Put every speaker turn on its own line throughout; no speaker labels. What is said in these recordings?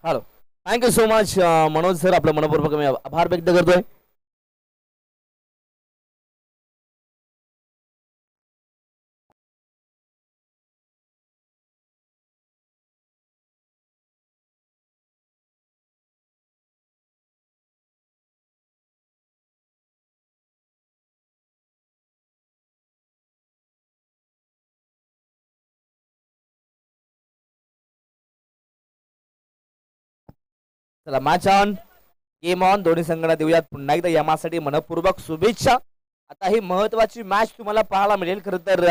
Hello. Thank you so much Manoj sir, आपलं मनपूर्वक मी आभार व्यक्त करतोय. चला, मॅच ऑन, गेम ऑन. दोन्ही संघांना देऊयात पुन्हा एकदा यामासाठी मनपूर्वक शुभेच्छा. आता ही महत्वाची मॅच तुम्हाला पाहायला मिळेल. खरं तर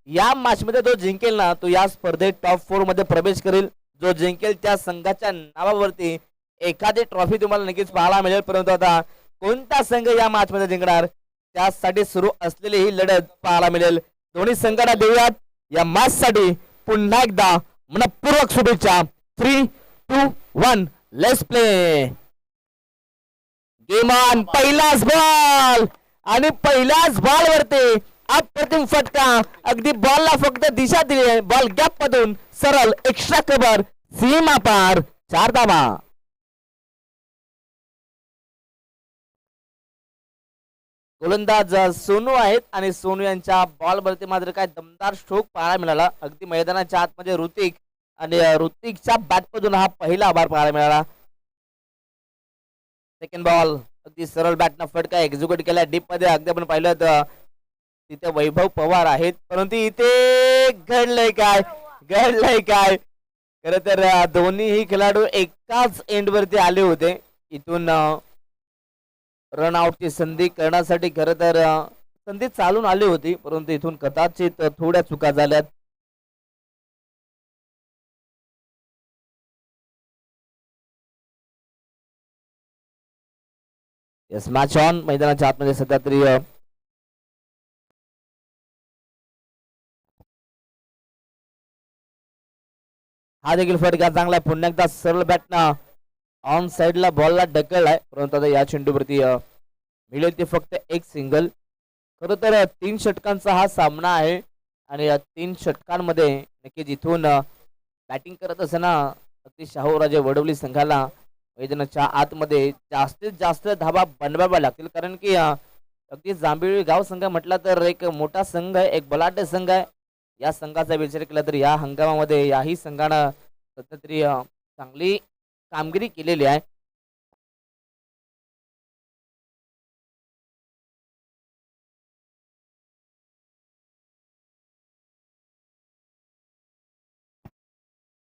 या मॅच मध्ये जो जिंकेल ना तो या स्पर्धेत टॉप 4 मध्ये प्रवेश करेल. जो जिंकेल त्या संघाच्या नावावरती एखादी ट्रॉफी तुम्हाला नक्कीच पाहायला मिळेल. परंतु आता कोणता संघ या मॅच मध्ये जिंकणार त्यासाठी सुरू असलेली ही लढत पाहायला मिळेल. दोन्ही संघांना देऊयात या मॅच साठी पुन्हा एकदा मनपूर्वक शुभेच्छा. 3, 2, 1, लेट्स प्ले. Game on. पहिलाच बॉल आणि पहिल्याच बॉल वरती अप्रतिम फटका. अगदी बॉलला फक्त दिशा दिली, बॉल गॅप मधून सरळ एक्स्ट्रा कव्हर, सीमा पार, 4 धावा. गोलंदाज सोनू आहेत आणि सोनू यांच्या बॉल वरती मात्र काय दमदार स्ट्रोक पाहायला मिळाला. अगदी मैदानाच्या आतमध्ये ऋतिक आणि ऋतिकच्या बॅट मधून हा पहिला बार पाहायला मिळाला. सेकंड बॉल अगदी सरळ बॅटनं फटका एक्झिक्यूट केला डीप मध्ये. अगदी आपण पाहिलं तर तिथे वैभव पवार आहेत, परंतु इथे घडलंय काय. खर तर दोन्ही खेळाडू एकाच एंड वरती आले होते. इथून रन आउटची संधी करण्यासाठी खर तर संधी चालून आली होती, परंतु इथून कदाचित थोड्या चुका झाल्यात. Yes, match on. मैदानाच्या आतमध्ये सध्या तरी हा देखील फटका चांगला. पुन्हा एकदा सरळ बॅटना ऑन साइडला बॉलला ढकललाय, परंतु आता या चेंडूवरती मिळेल ते फक्त एक सिंगल. खर तर 3 षटकांचा हा सामना आहे आणि या 3 षटकांमध्ये नक्कीच इथून बॅटिंग करत असताना अगदी शाहूराजे वडवली संघाला मैदानाच्या आतमध्ये जास्तीत जास्त धाबा बनवाव्या लागतील. कारण की अगदी जांभेळी गाव संघ म्हटला तर एक मोठा संघ आहे, एक बलाढ्य संघ आहे. या संघाचा विचार केला तर या हंगामामध्ये याही संघानं सध्या तरी चांगली कामगिरी केलेली आहे.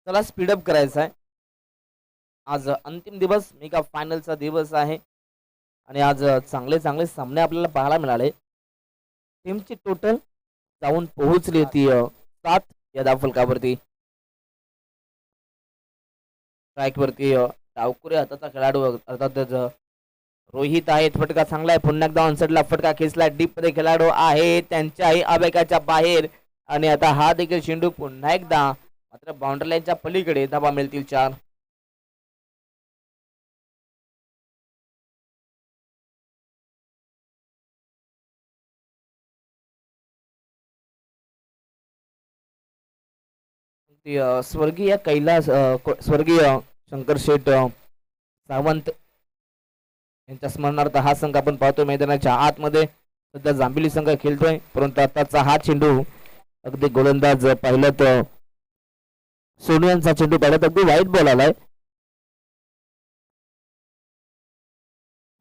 चला, स्पीडअप करायचा आहे. आज अंतिम दिवस, मेगा फायनलचा दिवस आहे आणि आज चांगले चांगले सामने आपल्याला पाहायला मिळाले. टीमची टोटल जाऊन पोहोचली ती 7 या धावफलकावरती. स्ट्राईक वरती डावकुरे हाताचा खेळाडू अर्थातच रोहित आहेत. फटका चांगला आहे. पुन्हा एकदा ऑनसाइडला फटका खेचला. डीप मध्ये खेळाडू आहे त्यांच्याही आवेगाच्या बाहेर आणि आता हा देखील चेंडू पुन्हा एकदा मात्र बाउंड्री लाईनच्या पलीकडे. धावा मिळतील 4. स्वर्गीय कैलास स्वर्गीय शंकर शेठ सावंत यांच्या स्मरणार्थ हा संघ आपण पाहतो मैदानाच्या आतमध्ये. सध्या जांभिली संघ खेळतोय, परंतु आताचा हा चेंडू अगदी गोलंदाज पाहिलं तर सोनू यांचा चेंडू पाहिलं तर अगदी वाईट बॉल आलाय.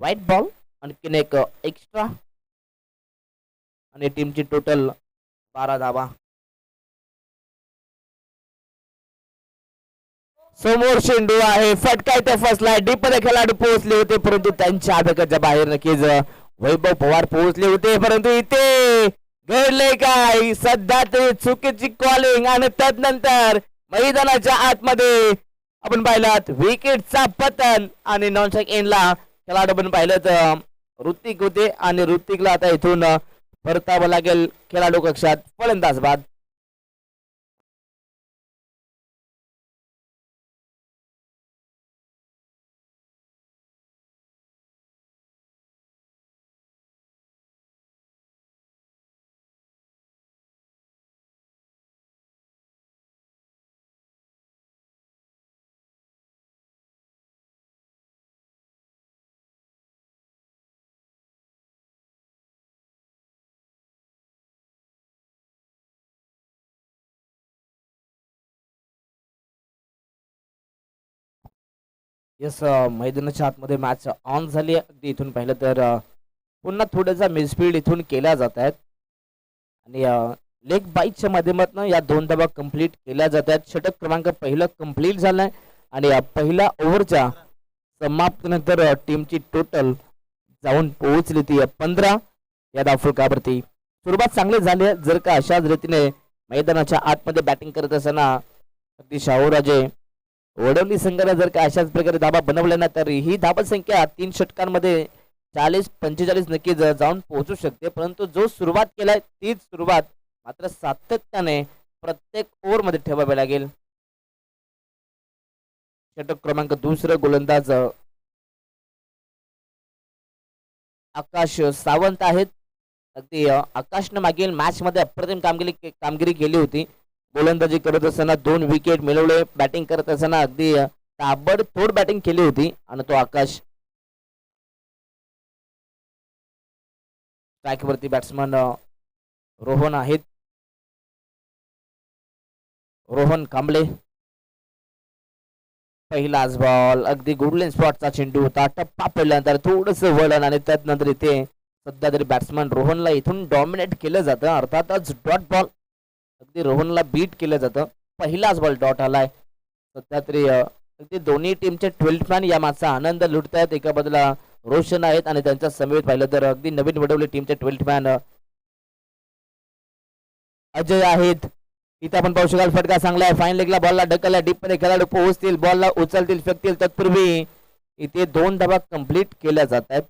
वाईट बॉल आणखीन एक एक्स्ट्रा आणि टीमची टोटल 12 धावा. समोर चेंडू आहे, फटका इथे फसलाय. डीप मध्ये खेळाडू पोहोचले होते, परंतु त्यांच्या आवेगाच्या बाहेर नक्कीच वैभव पवार पोहोचले होते. परंतु इथे घडले काय, सध्या ते चुकीची कॉलिंग आणि त्यानंतर मैदानाच्या आतमध्ये आपण पाहिलात विकेटचा पतन आणि नॉन स्ट्राईक एंडला खेळाडू आपण पाहिलं तर ऋतिक होते आणि ऋतिकला आता इथून परतावं लागेल खेळाडू कक्षात फलंदाज बाद. यस, मैदानाच्या आतमध्ये मॅच ऑन झाली आहे. अगदी इथून पाहिलं तर पुन्हा थोडासा मिसफील्ड इथून केल्या जात आहेत आणि लेग बाईकच्या माध्यमातून या 2 धावा कंप्लीट केल्या जात आहेत. षटक क्रमांक पहिलं कंप्लीट झालंय आणि पहिल्या ओव्हरच्या समाप्तीनंतर टीमची टोटल जाऊन पोहोचली ती 15 या धावफलकावरती. सुरुवात चांगली झाली आहे. जर का अशाच रीतीने मैदानाच्या आतमध्ये बॅटिंग करत असताना अगदी शाहूराजे वडवली संघाने जर का अशाच प्रकारे धाबा बनवल्या ना तर ही धाबा संख्या 3 षटकांमध्ये 40-45 नक्कीच जाऊन पोहोचू शकते. परंतु जो सुरुवात केलाय तीच सुरुवात मात्र सातत्याने प्रत्येक ओव्हरमध्ये ठेवावी लागेल. षटक क्रमांक दुसरं गोलंदाज आकाश सावंत आहेत. अगदी आकाशनं मागील मॅच मध्ये अप्रतिम कामगिरी केली होती. गोलंदाजी करत असताना 2 विकेट मिळवले. बॅटिंग करत असताना अगदी ताबडतोड बॅटिंग केली होती आणि तो आकाश. ट्रॅकवरती बॅट्समन रोहन आहेत, रोहन कांबळे. पहिलाच बॉल अगदी गुडलेन स्पॉटचा चेंडू होता. टप्पा पडल्यानंतर थोडस वळण आणि त्यानंतर इथे सध्या तरी बॅट्समन रोहनला इथून डॉमिनेट केलं जातं. अर्थातच डॉट बॉल अगदी रोहनला बीट केलं जातं. पहिलाच बॉल डॉट आलाय. सध्या तरी अगदी दोन्ही टीमचे 12th मॅन या मॅचचा आनंद लुटतायत. एका बाजूला रोशन आहेत आणि त्यांच्या समेत पाहिलं तर अगदी नवीन वडवले टीमचे 12th मॅन अजय आहेत. इथे आपण पाहू शकाल फटका चांगला आहे. फाईन लेगला बॉलला ढकलला. डीप मध्ये खेळाडू पोहोचतील, बॉलला उचलतील, फेकतील. तत्पूर्वी इथे 2 धावा कंप्लीट केल्या जात आहेत.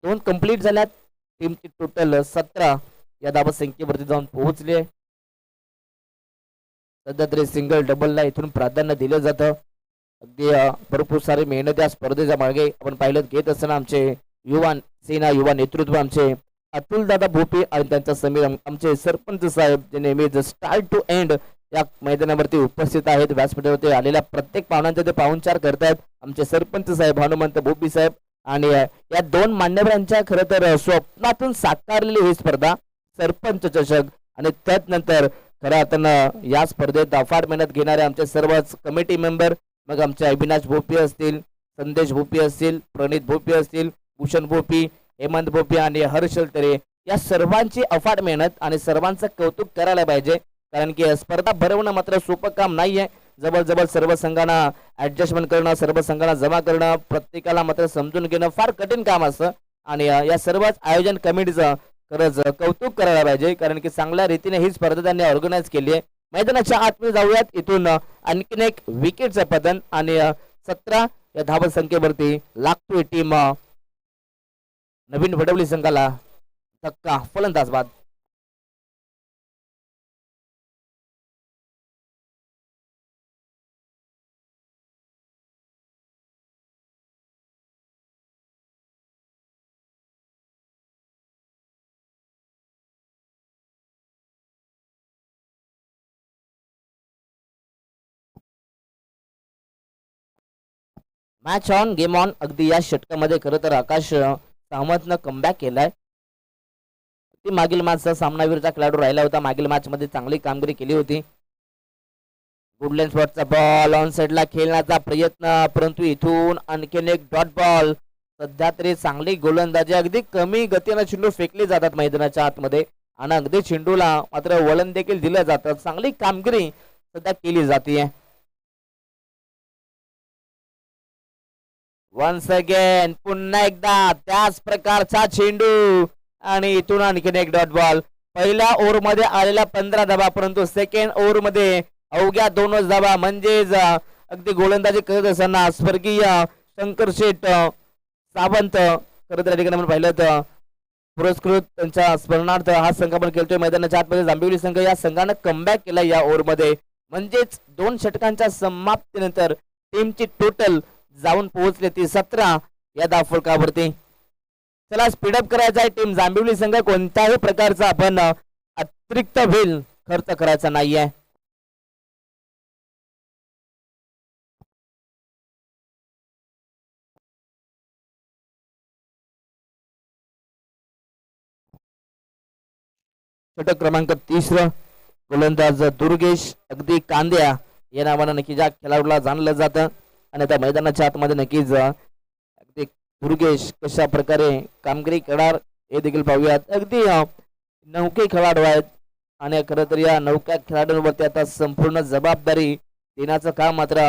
2 कंप्लीट झाल्यात. टीमची टोटल 17 या धावा संख्येवरती जाऊन पोहोचली आहे. सध्या तरी सिंगल डबलला इथून प्राधान्य दिलं जातं. अगदी भरपूर सारी मेहनत या स्पर्धेच्या मागे आपण पाहिलं घेत असताना आमचे युवा सेना युवा नेतृत्व आमचे अतुल दादा भोपे आणि त्यांच्या समीर आमचे सरपंच साहेब जे नेहमी स्टार्ट टू एंड या मैदानावरती उपस्थित आहेत. व्यासपीठावरती आलेल्या प्रत्येक पाहुण्यांचे ते पाहुणचार करतायत. आमचे सरपंच साहेब हनुमंत भोपी साहेब आणि या 2 मान्यवरांच्या खरं तर स्वप्नातून साकारलेली ही स्पर्धा सरपंच चषक. आणि त्यानंतर खऱ्या अर्थानं या स्पर्धेत अफाट मेहनत घेणारे आमचे सर्वच कमिटी मेंबर, मग आमचे अविनाश भोपी असतील, संदेश भोपी असतील, प्रणित भोपी असतील, भूषण भोपी, हेमंत भोपी आणि हर्षल तरे, या सर्वांची अफाट मेहनत आणि सर्वांचं कौतुक करायला पाहिजे. कारण की स्पर्धा भरवणं मात्र सोपं काम नाहीये. जबरजबर सर्व संघांना ऍडजस्टमेंट करणं, सर्व संघांना जमा करणं, प्रत्येकाला मात्र समजून घेणं फार कठीण काम असतं. आणि या सर्वच आयोजन कमिटीचं खरंच कौतुक करायला पाहिजे. कारण की चांगल्या रीतीने ही स्पर्धा त्यांनी ऑर्गनाईज केली आहे. मैदानाच्या आतमध्ये जाऊयात. इथून आणखीन एक विकेटचं पतन आणि 17 या धाव संख्येवरती लागतोय टीम नवीन वडवली संघाला धक्का फलंदाज बाद. Match on game on. अगदी या षटकामध्ये खरं तर आकाश सावंतनं कमबॅक केलाय. ती मागील मॅचचा सामनावीरचा खेळाडू राहिला होता. मागील मॅच मध्ये चांगली कामगिरी केली होती. गुडलँड स्पॉटचा बॉल ऑन साइडला खेळण्याचा प्रयत्न, परंतु इथून आणखीन एक डॉट बॉल. सध्या तरी चांगली गोलंदाजी, अगदी कमी गतीने चेंडू फेकले जातात मैदानाच्या आतमध्ये आणि अगदी चेंडूला मात्र वळण देखील दिलं जातं. चांगली कामगिरी सध्या केली जाते. वन्स अगेन पुन्हा एकदा त्याच प्रकारचा चेंडू आणि इथून आणखीन एक डॉट बॉल. पहिल्या ओव्हर मध्ये आलेला 15 धावा, परंतु सेकंड ओव्हर मध्ये अवघ्या 2च धावा. म्हणजेच अगदी गोलंदाजी करत असताना स्वर्गीय शंकर शेठ सावंत खरं तर या ठिकाणी आपण पाहिलं तर पुरस्कृत त्यांच्या स्मरणार्थ हा संघ आपण खेळतोय. मैदानाच्या आतमध्ये जांभिवली संघ या संघानं कमबॅक केला या ओव्हर मध्ये. म्हणजेच 2 षटकांच्या समाप्तीनंतर टीमची टोटल जाऊन पोहोचले ती 17 या धावफलकावरती. चला स्पीडअप करायचा आहे. टीम जांभिवली संघ कोणत्याही प्रकारचा आपण अतिरिक्त वेळ खर्च करायचा नाहीये. षटक क्रमांक 3 गोलंदाज दुर्गेश अगदी कांद्या या नावानं नक्कीच या खेळाडूला जाणलं जातं आणि आता मैदानाच्या आतमध्ये नक्कीच अगदी दुर्गेश कशा प्रकारे कामगिरी करणार हे देखील पाहूयात. अगदी नौके खेळाडू आहेत आणि खरं तर या नौका खेळाडूंवरती आता संपूर्ण जबाबदारी देण्याचं काम मात्र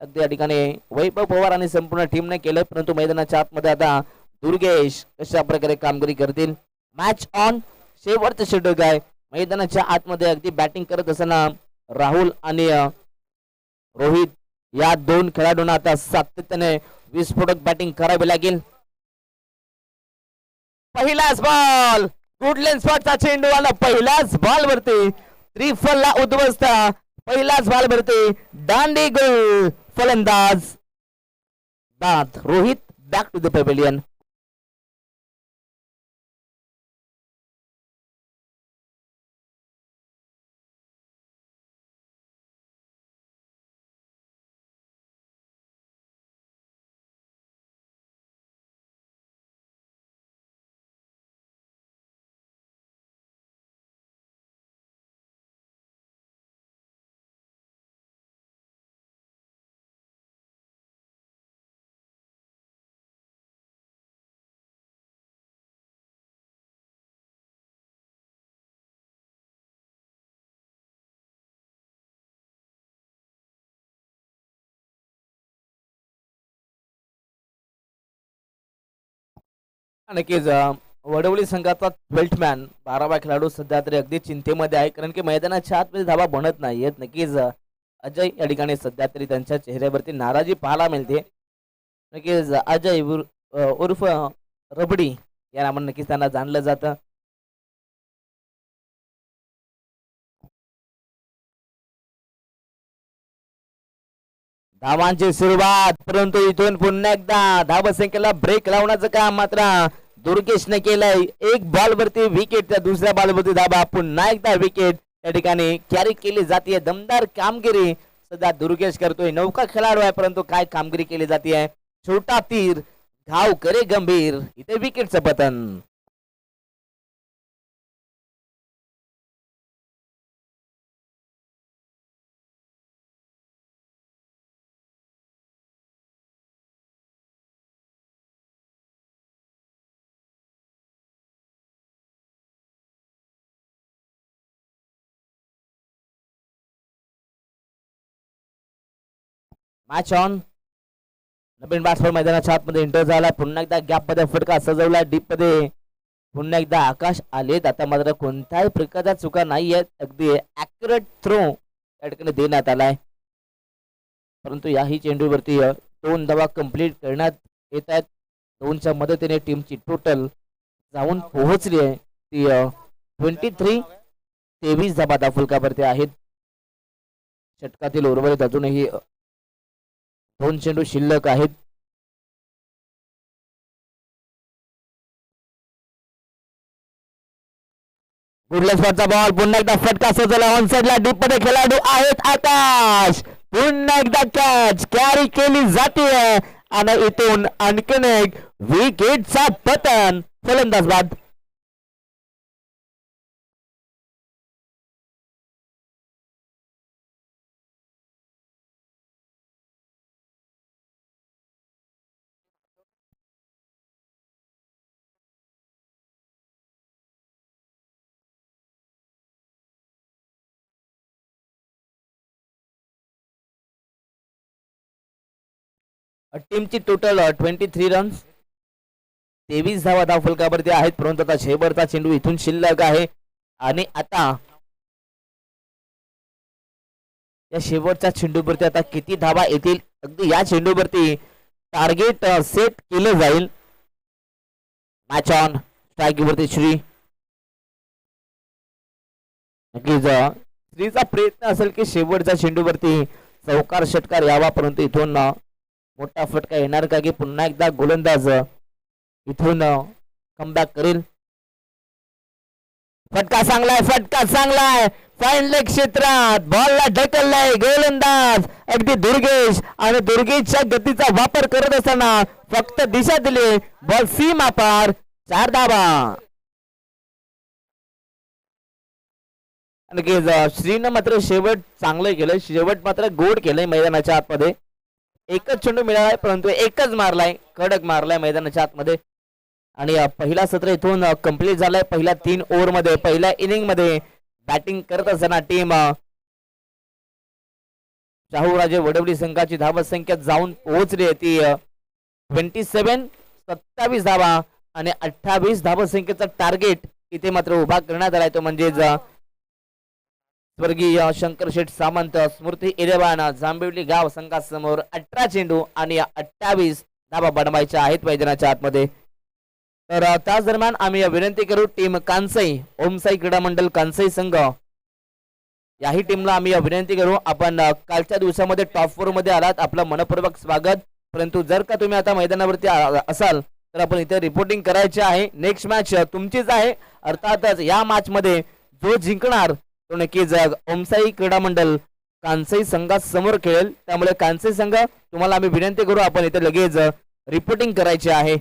अगदी या ठिकाणी वैभव पवार आणि संपूर्ण टीमने केलं. परंतु मैदानाच्या आतमध्ये आता दुर्गेश कशा प्रकारे कामगिरी करतील. मॅच ऑन शेवटचं षटक आहे मैदानाच्या आतमध्ये. अगदी बॅटिंग करत असताना राहुल आणि रोहित या दोन खेळाडूंना आता सातत्याने विस्फोटक बॅटिंग करावी लागेल. पहिलाच बॉल गुडलेन स्पॉटचा चेंडू आला पहिल्याच बॉल वरती त्रिफलला उद्ध्वस्त. पहिलाच बॉल वरती दांडी गोल फलंदाज बाद. Rohit back to the pavilion. नक्कीच वडवली संघाचा बेल्टमॅन 12वा खेळाडू सध्या तरी अगदी चिंतेमध्ये आहे कारण की मैदानाच्या आतमध्ये धावा बनत नाहीयेत. नक्कीच अजय या ठिकाणी सध्या तरी त्यांच्या चेहऱ्यावरती नाराजी पाहायला मिळते. नक्कीच अजय उर्फ रबडी या नावाने नक्कीच त्यांना जाणलं जातं. धावांची सुरुवात परंतु इथून पुन्हा एकदा धावसंख्येला ब्रेक लावण्याचं काम मात्र दुर्गेशने केलंय. एक बॉल वरती विकेट त्या दुसऱ्या बॉल वरती धावा पुन्हा एकदा विकेट या ठिकाणी कॅरी केली जाते. दमदार कामगिरी सध्या दुर्गेश करतोय. नौका खेळाडू आहे परंतु काय कामगिरी केली जाते. छोटा तीर घाव करे गंभीर. इथे विकेटचं पतन. Match on. नवीन बॅट्समन मैदानाच्या आतमध्ये एंटर झाला. पुन्हा एकदा गॅप मध्ये फटका सजवला डीप मध्ये. पुन्हा एकदा आकाश आलेत. आता मात्र कोणत्याही प्रकारच्या चुका नाही आहेत. अगदी ऍक्युरेट थ्रो या ठिकाणी देण्यात आलाय. परंतु याही चेंडूवरती 2 धावा कंप्लीट करण्यात येत आहेत. 2च्या मदतीने टीमची टोटल जाऊन पोहोचली आहे ती 23 धावा फलकावरती आहेत. षटकातील उर्वरित अजूनही 2 चेंडू शिल्लक आहेत. गुडलेन स्पॉटचा बॉल पुन्हा एकदा फटका सजवला. ऑन साइडला डीप मध्ये खेळाडू आहेत आकाश. पुन्हा एकदा कॅच कॅरी केली जाते आणि इथून आणखीन एक विकेटचा पतन. फलंदाज बाद. टीमची टोटल 23 रन्स 23 धावा फलकावरती आहेत. परंतु आता शेवटचा चेंडू इथून शिल्लक आहे आणि आता या शेवटच्या चेंडूवरती आता किती धावा येतील अगदी या चेंडूवरती टार्गेट सेट केलं जाईल. Match on. स्ट्राईक वरती श्रीचा प्रयत्न असेल की शेवटच्या चेंडूवरती चौकार षटकार यावा. परंतु इथून मोठा फटका येणार का की पुन्हा एकदा गोलंदाज इथून कमबॅक करेल. फटका चांगलाय फाईन लेग क्षेत्रात बॉलला ढकललाय गोलंदाज अगदी दुर्गेश आणि दुर्गेशच्या गतीचा वापर करत असताना फक्त दिशा दिली. बॉल सीमा पार. 4 धावा. नक्कीच श्रीनं मात्र शेवट चांगलं केलं, शेवट मात्र गोड केलंय मैदानाच्या आतमध्ये. एकच चेंडू मिळालाय परंतु एकच मारलाय, कडक मारलाय मैदानाच्या आतमध्ये. आणि पहिला सत्र इथून कंप्लीट झालाय. पहिल्या 3 ओव्हर मध्ये पहिल्या इनिंग मध्ये बॅटिंग करत असताना टीम शाहूराजे वडवली संघाची धावत संख्या जाऊन पोहोचली आहे ती 27. 27 धावा आणि 28 धावत संख्येचा टार्गेट इथे मात्र उभा करण्यात आलाय, तो म्हणजे स्वर्गीय शंकर शेठ सामंत स्मृती इलेवाना जांभिवली गाव संघासमोर 18 चेंडू आणि 28 धावा बनवायच्या आहेत मैदानाच्या आतमध्ये. तर त्याच दरम्यान आम्ही विनंती करू टीम कांसई ओमसाई क्रीडा मंडळ कांसई संघ याही टीमला आम्ही विनंती करू, आपण कालच्या दिवसामध्ये टॉप 4 मध्ये आलात, आपलं मनपूर्वक स्वागत. परंतु जर का तुम्ही आता मैदानावरती असाल तर आपण इथे रिपोर्टिंग करायचे आहे. नेक्स्ट मॅच तुमचीच आहे. अर्थातच या मॅच मध्ये जो जिंकणार तो नक्कीच ओमसाई क्रीडा मंडळ कांसई संघासमोर खेळेल. त्यामुळे कांसई संघ तुम्हाला आम्ही विनंती करू, आपण इथे लगेच रिपोर्टिंग करायचे आहे.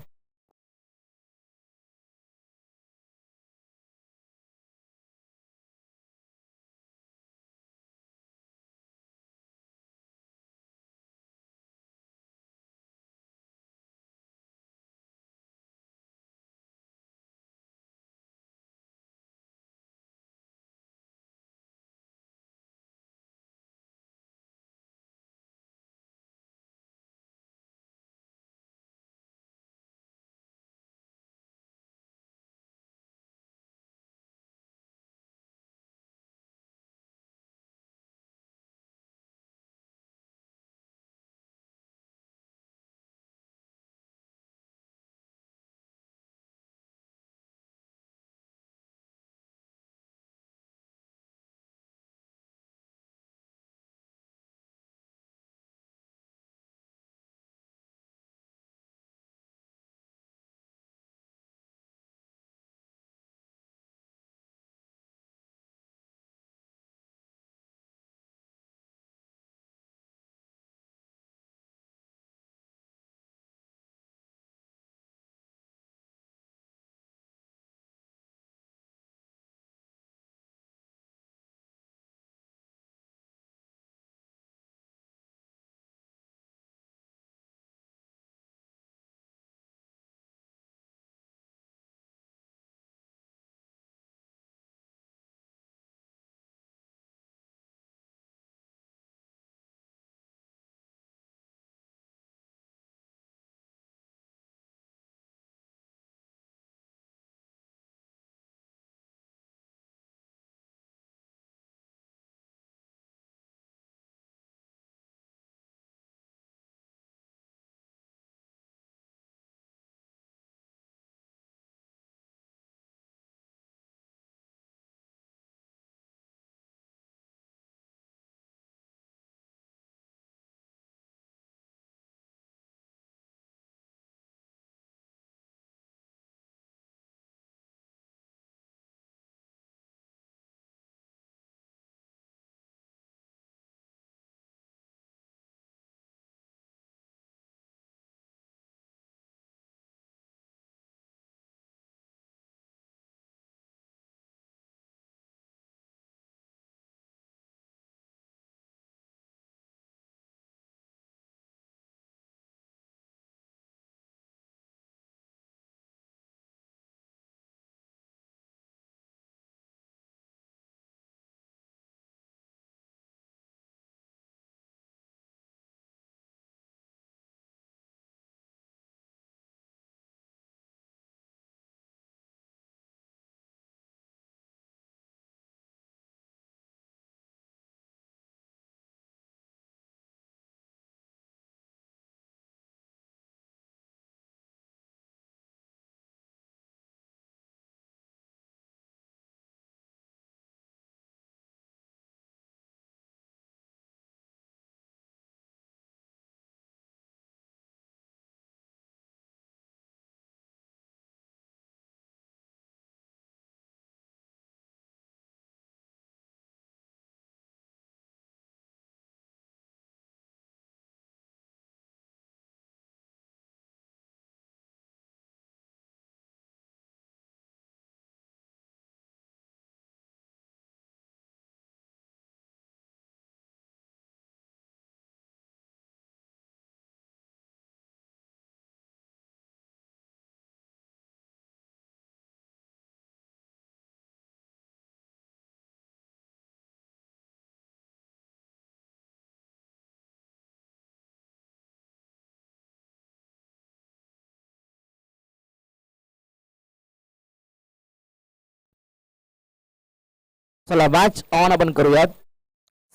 चला मॅच ऑन आपण करूयात.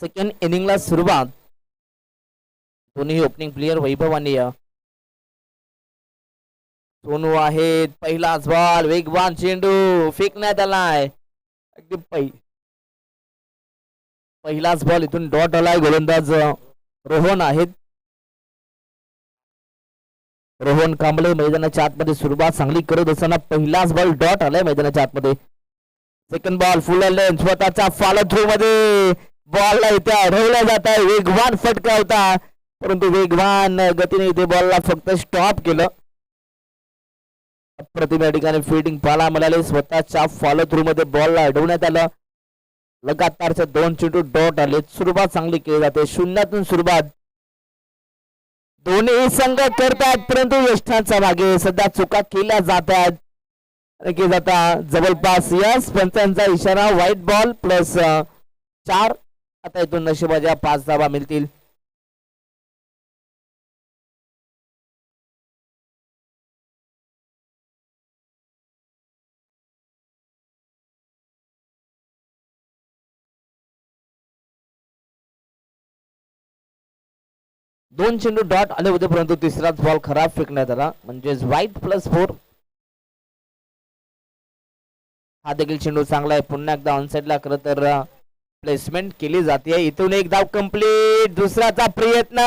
सेकंड इनिंगला सुरुवात. दोन्ही ओपनिंग प्लेयर वैभव आणि सोनू आहेत. पहिलाच बॉल, वेगवान चेंडू फेकण्यात आलाय. अगदी पहिलाच बॉल इथून डॉट आलाय. गोलंदाज रोहन आहेत. रोहन कांबळे मैदानाच्या आतमध्ये सुरुवात चांगली करत असताना पहिलाच बॉल डॉट आलाय मैदानाच्या आतमध्ये. सेकंड बॉल फुल लेंथ स्वतःचा फॉलो थ्रू मध्ये बॉलला इथे अडवला जात आहे. वेगवान फटका होता परंतु वेगवान गतीने इथे बॉलला फक्त स्टॉप केलं. अप्रतिम या ठिकाणी फिल्डिंग पाहायला मिळाले. स्वतःच्या फॉलो थ्रू मध्ये बॉलला अडवण्यात आलं. लगातारचे 2 चेंडू डॉट आले. सुरुवात चांगली केली जाते. शून्यातून सुरुवात दोन्ही संघ करतात परंतु यष्टांच्या मागे सध्या चुका केल्या जातात. जाता जवळपास यस पंचांचा इशारा व्हाईट बॉल प्लस 4. आता इथून नशिबाच्या 5 धावा मिळतील. दोन चेंडू डॉट आले होते परंतु तिसराच बॉल खराब फेकण्यात आला म्हणजेच व्हाईट प्लस 4. हा देखील चेंडू चांगला आहे. पुन्हा एकदा ऑनसाइडला खरं तर प्लेसमेंट केली जाते. इथून एक धाव कंप्लीट. दुसराचा प्रयत्न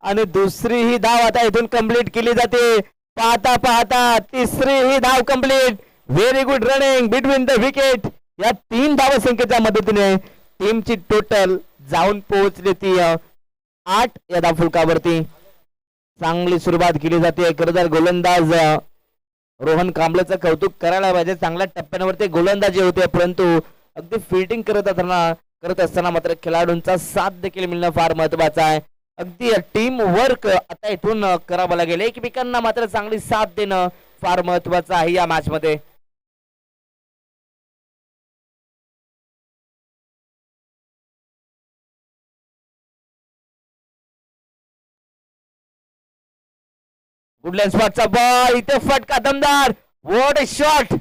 आणि दुसरी ही धाव आता इथून कंप्लीट केली जाते. पाहता पाहता तिसरी ही धाव complete. Very good running between the wicket. या 3 धाव संख्येच्या मदतीने टीमची टोटल जाऊन पोहोचली ती 8 या धावफलकावरती. चांगली सुरुवात केली जाते. खरं तर गोलंदाज रोहन कांबळेचं कौतुक करायला पाहिजे. चांगल्या टप्प्यांवरती गोलंदाजी होते परंतु अगदी फिल्डिंग करत असताना मात्र खेळाडूंचा साथ देखील मिळणं फार महत्वाचं आहे. अगदी टीम वर्क आता इथून करावं लागेल. एकमेकांना मात्र चांगली साथ देणं फार महत्वाचं आहे या मॅच मध्ये. गुडलँड स्पॉटचा बॉल इथे फटका दमदार. What a shot.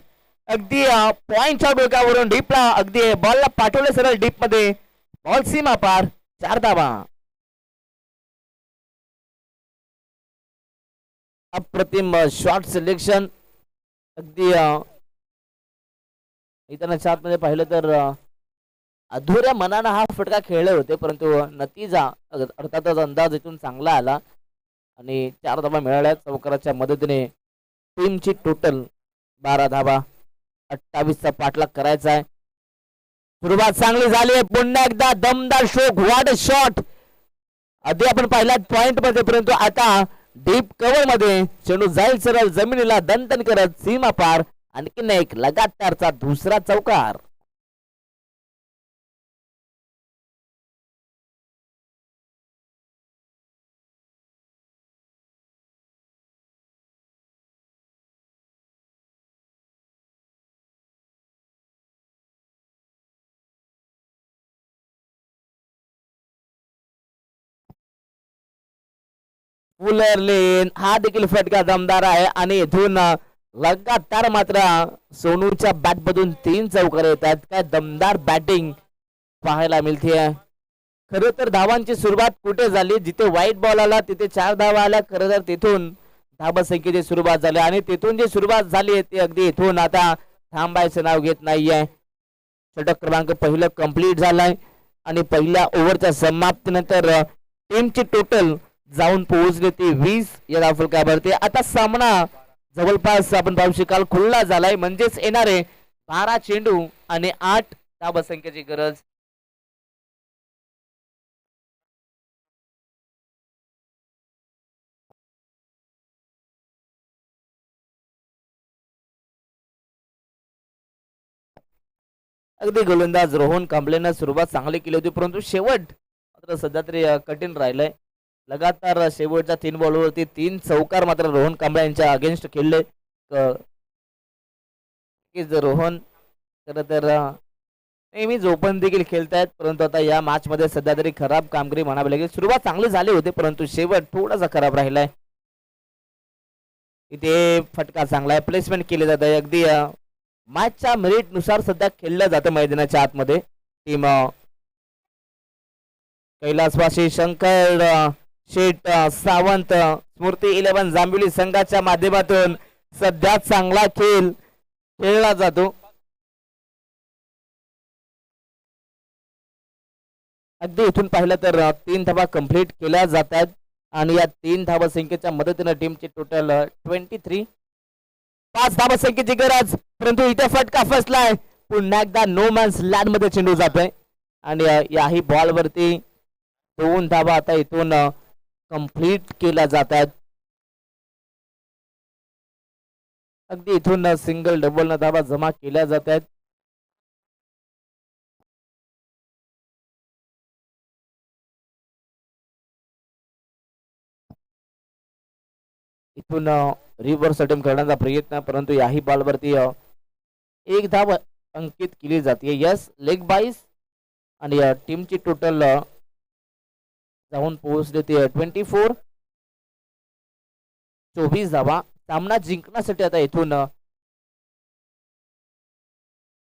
अगदी पॉइंटच्या डोक्यावरून डीपला अगदी बॉलला पाठवले सरळ डीप मध्ये. बॉल सीमा पार. 4 धावा. अप्रतिम शॉट सिलेक्शन. अगदी इथं चात मध्ये पाहिलं तर अधुऱ्या मनानं हा फटका खेळले होते परंतु नतीजा अर्थातच अंदाज इथून चांगला आला आणि 4 धावा मिळाल्या. चौकाराच्या मदतीने टीमची टोटल 12 धावा. 28चा पाठलाग करायचा आहे. सुरुवात चांगली झाली आहे. पुन्हा एकदा दमदार शोक. What a shot. आधी आपण पाहिला पॉइंट मध्ये परंतु आता डीप कव्हर मध्ये चेंडू जाईल सरळ जमिनीला दणदण करत सीमा पार. आणखीन एक लगातारचा दुसरा चौकार. फुलर लेन हा देखील फटका दमदार आहे आणि इथून लगातार मात्र सोनूच्या बॅट मधून 3 चौकार येतात. काय दमदार बॅटिंग पाहायला मिळते. खरं तर धावांची सुरुवात कुठे झाली. जिथे व्हाईट बॉल आला तिथे 4 धावा आल्या. खरं तर तिथून धाबा संख्येची सुरुवात झाली आणि तिथून जी सुरुवात झाली आहे ती अगदी इथून आता थांबायचं नाव घेत नाहीये. षटक क्रमांक पहिलं कंप्लीट झालाय आणि पहिल्या ओव्हरच्या समाप्तीनंतर टीमची टोटल जाऊन पोहोचले ती 20 या धावफलकावरती. आता सामना जवळपास आपण पाहू शकाल खुल्ला झालाय म्हणजेच येणारे 12 चेंडू आणि 8 धावसंख्येची गरज. अगदी गोलंदाज रोहन कांबळेनं सुरुवात चांगली केली होती परंतु शेवट मात्र सध्या तरी कठीण राहिलंय. लगातार शेवटच्या 3 बॉलवरती 3 चौकार मात्र रोहन कांबळे यांच्या अगेन्स्ट खेळले. रोहन खरं तर नेहमीच ओपन देखील खेळतायत परंतु आता या मॅच मध्ये सध्या तरी खराब कामगिरी म्हणावी लागेल. सुरुवात चांगली झाली होती परंतु शेवट थोडासा खराब राहिलाय. इथे फटका चांगला आहे. प्लेसमेंट केले जात आहे. अगदी मॅचच्या मेरिट नुसार सध्या खेळलं जातं मैदानाच्या आतमध्ये. टीम कैलासवासी शंकर शेठ सावंत स्मृती 11 जांभिवली संघाच्या माध्यमातून सध्या चांगला खेळ खेळला जातो. अगदी इथून पाहिलं तर 3 धावा कंप्लीट केल्या जातात आणि या 3 धावा संख्येच्या मदतीने टीमची टोटल 23. 5 धावा संख्येची गरज, परंतु इथे फटका फसलाय. पुन्हा एकदा नो मॅन्स लँड मध्ये चेंडू जातोय आणि याही बॉल वरती 2 धावा आता इथून कंप्लीट केल्या जातात. अगदी इथून सिंगल डबल न धावा जमा केल्या जातात. इथून रिव्हर्स अटेम्प्ट करण्याचा प्रयत्न, परंतु याही बॉलवरती 1 धाव अंकित केली जाते. यस, लेग बाईस आणि टीमची टोटल जाऊन पोहोचली ते 24. 24 धावा. सामना जिंकण्यासाठी आता इथून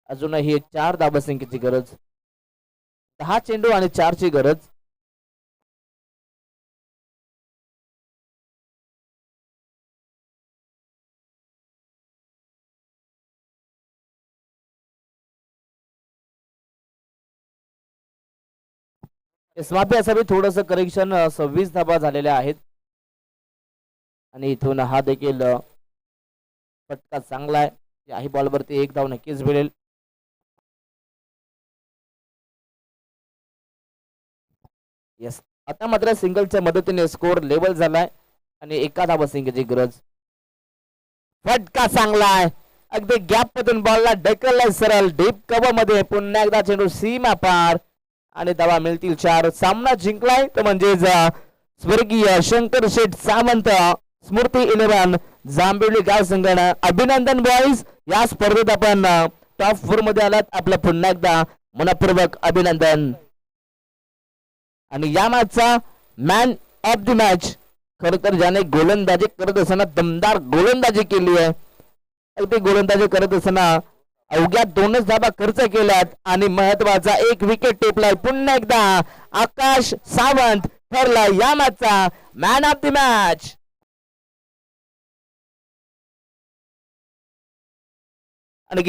अजूनही 4 धावा संख्येची गरज. 10 चेंडू आणि 4 ची गरज. एसमापी असावी थोडस करेक्शन. 26 धावा झालेल्या आहेत आणि इथून हा देखील फटका चांगला आहे. याही बॉलवरती 1 धाव नक्कीच मिळेल. यस, आता मात्र सिंगलच्या मदतीने स्कोर लेवल झालाय आणि 1 धावा संख्येची गरज. फटका चांगला आहे. अगदी गॅप मधून बॉलला ढकललाय सरळ डीप कव्हर मध्ये. पुन्हा एकदा चेंडू सीमा पार आणि धावा मिळतील 4. सामना जिंकलाय तो म्हणजेच स्वर्गीय शंकर शेठ सावंत स्मृती 11 जांभिवली गाव संघानं. अभिनंदन बॉईज, या स्पर्धेत आपण टॉप 4 मध्ये आलात. आपलं पुन्हा एकदा मनपूर्वक अभिनंदन. आणि या मॅचचा मॅन ऑफ द मॅच खर तर ज्याने गोलंदाजी करत असताना दमदार गोलंदाजी केली आहे. अगदी गोलंदाजी करत असताना अवघ्या 2च धावा खर्च केल्यात आणि महत्वाचा 1 विकेट टेपलाय. पुन्हा एकदा आकाश सावंत ठरला या मॅचचा मॅन ऑफ द मॅच. आणि